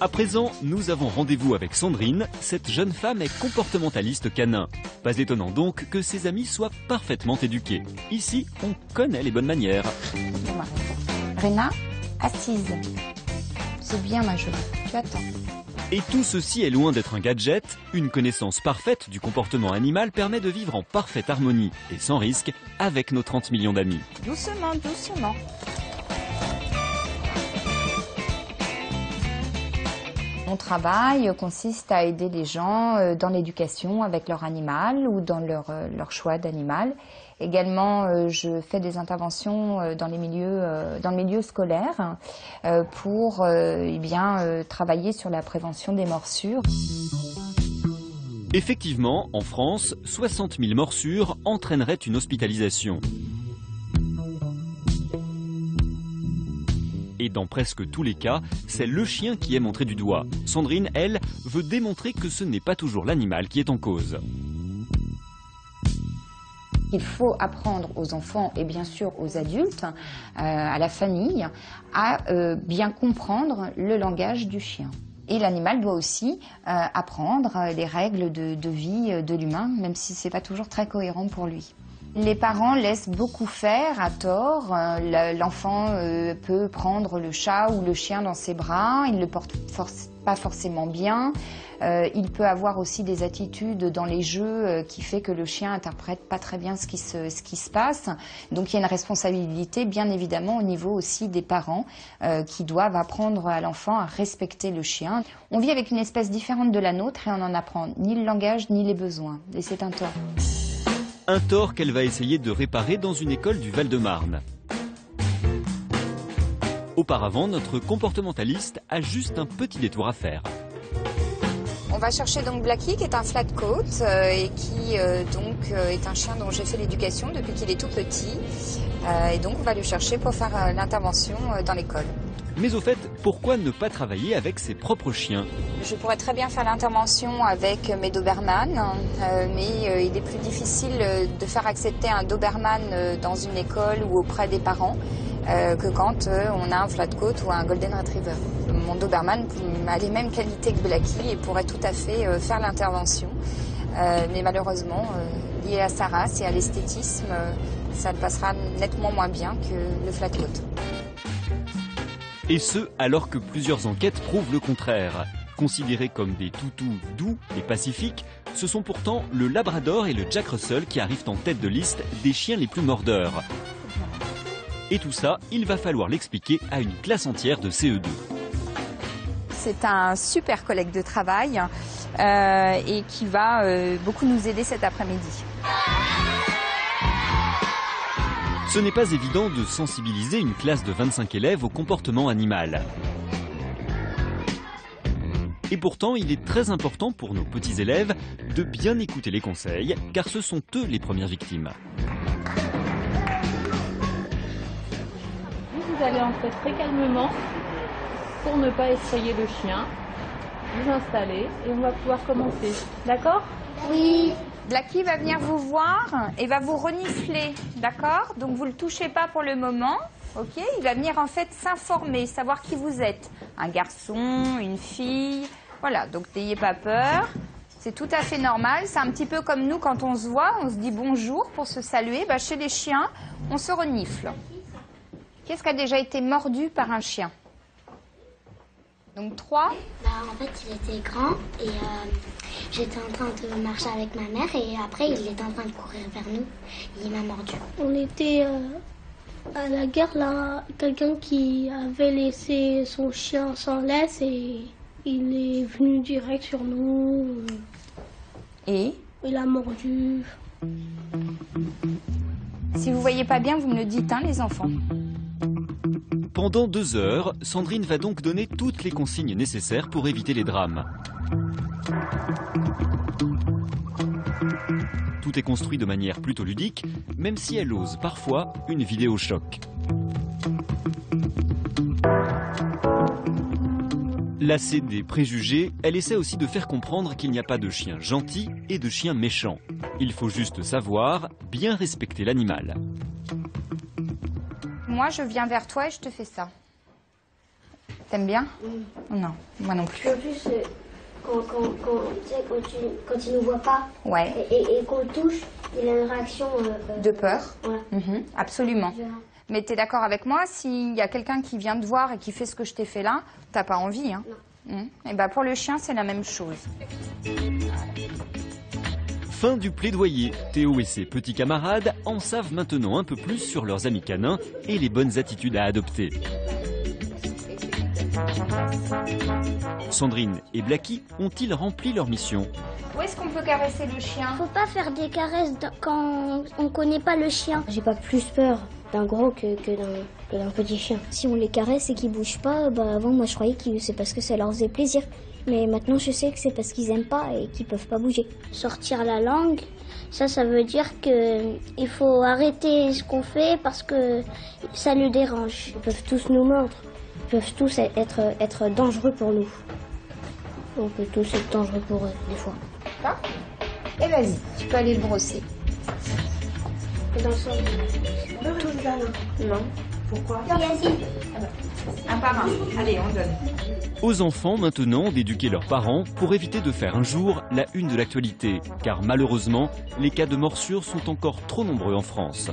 À présent, nous avons rendez-vous avec Sandrine. Cette jeune femme est comportementaliste canin. Pas étonnant donc que ses amis soient parfaitement éduqués. Ici, on connaît les bonnes manières. Réna, assise. C'est bien ma jolie, tu attends. Et tout ceci est loin d'être un gadget. Une connaissance parfaite du comportement animal permet de vivre en parfaite harmonie et sans risque avec nos 30 millions d'amis. Doucement, doucement. Mon travail consiste à aider les gens dans l'éducation avec leur animal ou dans leur choix d'animal. Également, je fais des interventions dans le milieu scolaire pour travailler sur la prévention des morsures. Effectivement, en France, 60 000 morsures entraîneraient une hospitalisation. Et dans presque tous les cas, c'est le chien qui est montré du doigt. Sandrine, elle, veut démontrer que ce n'est pas toujours l'animal qui est en cause. Il faut apprendre aux enfants et bien sûr aux adultes, à la famille, à bien comprendre le langage du chien. Et l'animal doit aussi apprendre les règles de vie de l'humain, même si ce n'est pas toujours très cohérent pour lui. Les parents laissent beaucoup faire à tort. L'enfant peut prendre le chat ou le chien dans ses bras, il ne le porte pas forcément bien. Il peut avoir aussi des attitudes dans les jeux qui fait que le chien interprète pas très bien ce qui se passe. Donc il y a une responsabilité bien évidemment au niveau aussi des parents qui doivent apprendre à l'enfant à respecter le chien. On vit avec une espèce différente de la nôtre et on n'en apprend ni le langage ni les besoins. Et c'est un tort. Un tort qu'elle va essayer de réparer dans une école du Val-de-Marne. Auparavant, notre comportementaliste a juste un petit détour à faire. On va chercher donc Blackie qui est un flat coat et qui est un chien dont j'ai fait l'éducation depuis qu'il est tout petit. Et donc on va le chercher pour faire l'intervention dans l'école. Mais au fait, pourquoi ne pas travailler avec ses propres chiens? Je pourrais très bien faire l'intervention avec mes Doberman, mais il est plus difficile de faire accepter un Doberman dans une école ou auprès des parents que quand on a un flat coat ou un golden retriever. Mon Doberman a les mêmes qualités que Blackie et pourrait tout à fait faire l'intervention. Mais malheureusement, lié à sa race et à l'esthétisme, ça le passera nettement moins bien que le flat coat. Et ce, alors que plusieurs enquêtes prouvent le contraire. Considérés comme des toutous doux et pacifiques, ce sont pourtant le Labrador et le Jack Russell qui arrivent en tête de liste des chiens les plus mordeurs. Et tout ça, il va falloir l'expliquer à une classe entière de CE2. C'est un super collègue de travail et qui va beaucoup nous aider cet après-midi. Ce n'est pas évident de sensibiliser une classe de 25 élèves au comportement animal. Et pourtant, il est très important pour nos petits élèves de bien écouter les conseils, car ce sont eux les premières victimes. Vous allez entrer très calmement pour ne pas effrayer le chien. Vous installez et on va pouvoir commencer. D'accord? Oui. Blackie va venir vous voir et va vous renifler, d'accord? Donc vous ne le touchez pas pour le moment, ok? Il va venir en fait s'informer, savoir qui vous êtes. Un garçon, une fille, voilà, donc n'ayez pas peur. C'est tout à fait normal, c'est un petit peu comme nous quand on se voit, on se dit bonjour pour se saluer. Bah, chez les chiens, on se renifle. Qu'est-ce qui a déjà été mordu par un chien? Donc 3. En fait, il était grand et j'étais en train de marcher avec ma mère et après, il était en train de courir vers nous. Il m'a mordu. On était à la gare, là, quelqu'un qui avait laissé son chien sans laisse et il est venu direct sur nous. Et il a mordu. Si vous voyez pas bien, vous me le dites, hein, les enfants. Pendant 2 heures, Sandrine va donc donner toutes les consignes nécessaires pour éviter les drames. Tout est construit de manière plutôt ludique, même si elle ose parfois une vidéo choc. Lassée des préjugés, elle essaie aussi de faire comprendre qu'il n'y a pas de chien gentil et de chien méchant. Il faut juste savoir bien respecter l'animal. Moi, je viens vers toi et je te fais ça. T'aimes bien? Non, moi non plus. En plus, quand il ne nous voit pas Ouais. et qu'on le touche, il a une réaction De peur? Ouais. Absolument. Mais t'es d'accord avec moi, s'il y a quelqu'un qui vient te voir et qui fait ce que je t'ai fait là, t'as pas envie, hein? Non. Et ben pour le chien, c'est la même chose. Fin du plaidoyer. Théo et ses petits camarades en savent maintenant un peu plus sur leurs amis canins et les bonnes attitudes à adopter. Sandrine et Blacky ont-ils rempli leur mission? Où est-ce qu'on peut caresser le chien? Faut pas faire des caresses quand on connaît pas le chien. J'ai pas plus peur d'un gros que d'un petit chien. Si on les caresse et qu'ils bougent pas, avant moi je croyais que c'est parce que ça leur faisait plaisir. Mais maintenant je sais que c'est parce qu'ils aiment pas et qu'ils peuvent pas bouger. Sortir la langue, ça veut dire qu'il faut arrêter ce qu'on fait parce que ça le dérange. Ils peuvent tous nous mordre. Ils peuvent tous être dangereux pour nous. On peut tous être dangereux pour eux, des fois. Et vas-y, tu peux aller le brosser. Dans le sens. Tous là, non. Pourquoi? Un par un. Allez, on donne. Aux enfants maintenant d'éduquer leurs parents pour éviter de faire un jour la une de l'actualité. Car malheureusement, les cas de morsures sont encore trop nombreux en France.